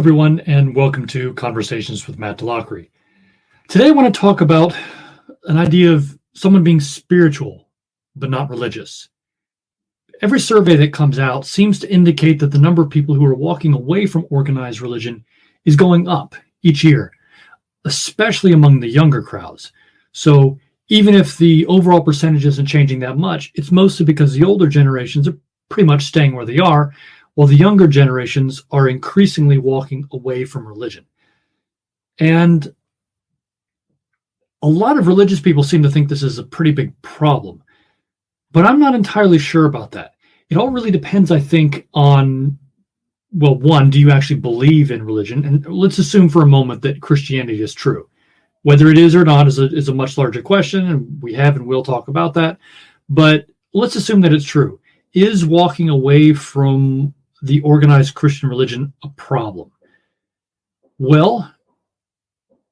everyone, and welcome to Conversations with Matt DeLockery. Today I want to talk about an idea of someone being spiritual but not religious. Every survey that comes out seems to indicate that the number of people who are walking away from organized religion is going up each year, especially among the younger crowds. So even if the overall percentage isn't changing that much, it's mostly because the older generations are pretty much staying where they are, while the younger generations are increasingly walking away from religion. And a lot of religious people seem to think this is a pretty big problem, but I'm not entirely sure about that. It all really depends, I think, on, well, one, do you actually believe in religion? And let's assume for a moment that Christianity is true. Whether it is or not is a much larger question, and we have and will talk about that. But let's assume that it's true. Is walking away from the organized Christian religion a problem? Well,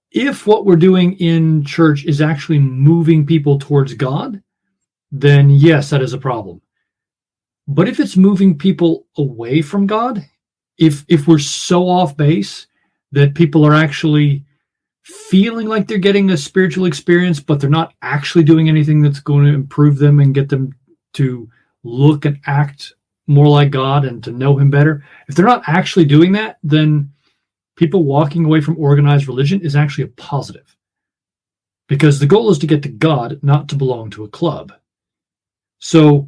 if what we're doing in church is actually moving people towards God, then yes, that is a problem. But if it's moving people away from God, if we're so off base that people are actually feeling like they're getting a spiritual experience, but they're not actually doing anything that's going to improve them and get them to look and act more like God and to know him better, if they're not actually doing that, then people walking away from organized religion is actually a positive. Because the goal is to get to God, not to belong to a club. So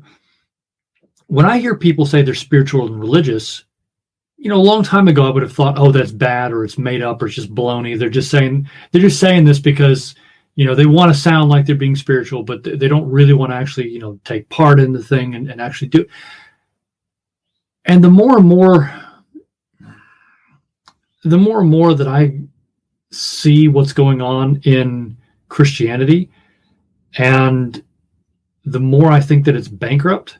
when I hear people say they're spiritual and religious, a long time ago I would have thought, oh, that's bad, or it's made up, or it's just baloney. They're just saying this because they want to sound like they're being spiritual, but they don't really want to actually take part in the thing and actually do it. And the more and more that I see what's going on in Christianity, and the more I think that it's bankrupt,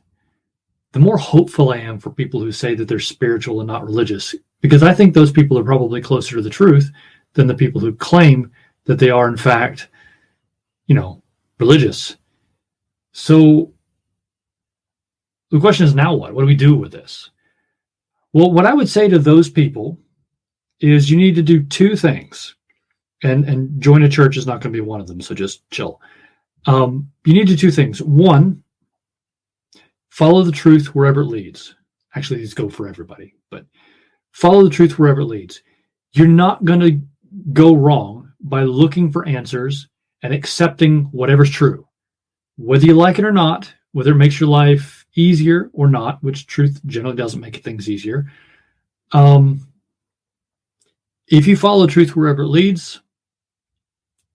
the more hopeful I am for people who say that they're spiritual and not religious, because I think those people are probably closer to the truth than the people who claim that they are, in fact, religious. So the question is, now what? What do we do with this? Well, what I would say to those people is you need to do two things, and join a church is not going to be one of them, so just chill. You need to do two things. One, follow the truth wherever it leads. Actually, these go for everybody, but follow the truth wherever it leads. You're not going to go wrong by looking for answers and accepting whatever's true, whether you like it or not, whether it makes your life easier or not, which truth generally doesn't make things easier. If you follow truth wherever it leads,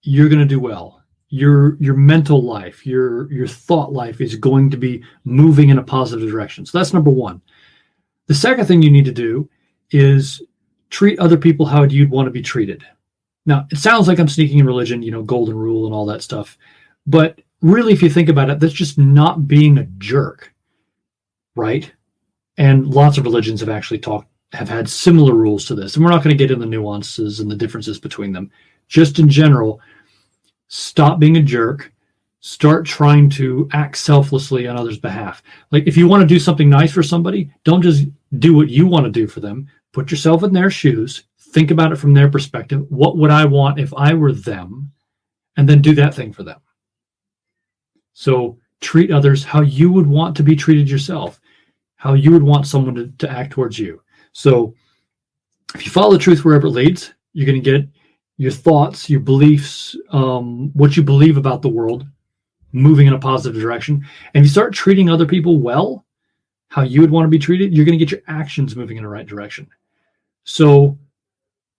you're going to do well. Your mental life, your thought life is going to be moving in a positive direction. So that's number one. The second thing you need to do is treat other people how you'd want to be treated. Now, it sounds like I'm sneaking in religion, golden rule and all that stuff. But really, if you think about it, that's just not being a jerk, right? And lots of religions have had similar rules to this. And we're not going to get into the nuances and the differences between them. Just in general, stop being a jerk. Start trying to act selflessly on others' behalf. Like, if you want to do something nice for somebody, don't just do what you want to do for them. Put yourself in their shoes. Think about it from their perspective. What would I want if I were them? And then do that thing for them. So treat others how you would want to be treated yourself, how you would want someone to act towards you. So if you follow the truth wherever it leads, you're going to get your thoughts, your beliefs, what you believe about the world moving in a positive direction. And if you start treating other people well, how you would want to be treated, you're going to get your actions moving in the right direction. So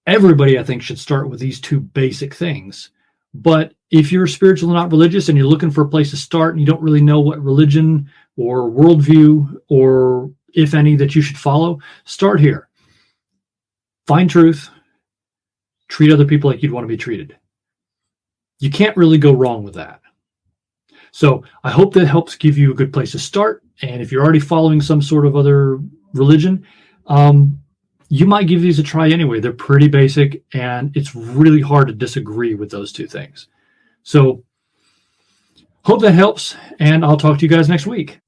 everybody, I think, should start with these two basic things. But if you're spiritual and not religious and you're looking for a place to start and you don't really know what religion or worldview or, if any, that you should follow, start here. Find truth. Treat other people like you'd want to be treated. You can't really go wrong with that. So I hope that helps give you a good place to start. And if you're already following some sort of other religion, you might give these a try anyway. They're pretty basic, and it's really hard to disagree with those two things. So hope that helps, and I'll talk to you guys next week.